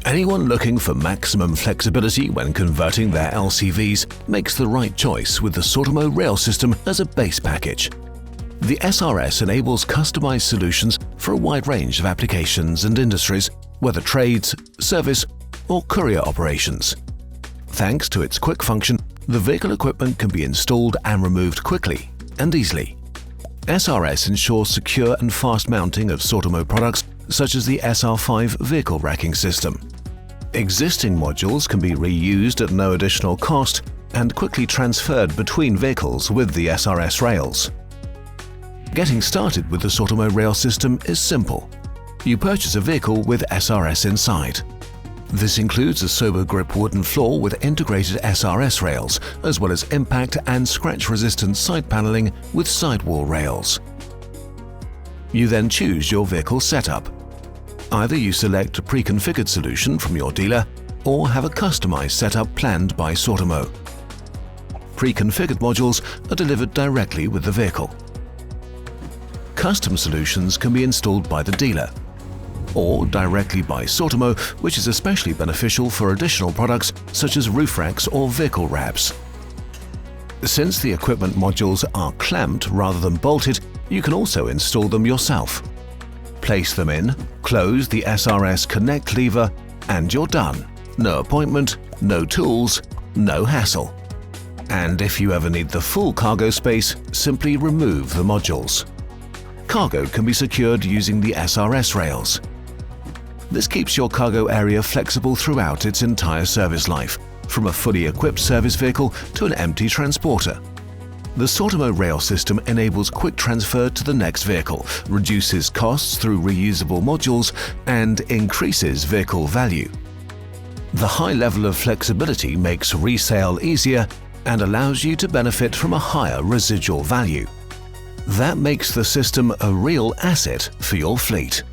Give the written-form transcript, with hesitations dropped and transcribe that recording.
Anyone looking for maximum flexibility when converting their LCVs makes the right choice with the Sortimo Rail System as a base package. The SRS enables customized solutions for a wide range of applications and industries, whether trades, service, or courier operations. Thanks to its quick function, the vehicle equipment can be installed and removed quickly and easily. SRS ensures secure and fast mounting of Sortimo products such as the SR5 vehicle racking system. Existing modules can be reused at no additional cost and quickly transferred between vehicles with the SRS rails. Getting started with the Sortimo Rail System is simple. You purchase a vehicle with SRS inside. This includes a sober grip wooden floor with integrated SRS rails, as well as impact and scratch-resistant side paneling with sidewall rails. You then choose your vehicle setup. Either you select a pre-configured solution from your dealer or have a customized setup planned by Sortimo. Pre-configured modules are delivered directly with the vehicle. Custom solutions can be installed by the dealer or directly by Sortimo, which is especially beneficial for additional products such as roof racks or vehicle wraps. Since the equipment modules are clamped rather than bolted, you can also install them yourself. Place them in, close the SRS connect lever, and you're done. No appointment, no tools, no hassle. And if you ever need the full cargo space, simply remove the modules. Cargo can be secured using the SRS rails. This keeps your cargo area flexible throughout its entire service life, from a fully equipped service vehicle to an empty transporter. The Sortimo Rail System enables quick transfer to the next vehicle, reduces costs through reusable modules, and increases vehicle value. The high level of flexibility makes resale easier and allows you to benefit from a higher residual value. That makes the system a real asset for your fleet.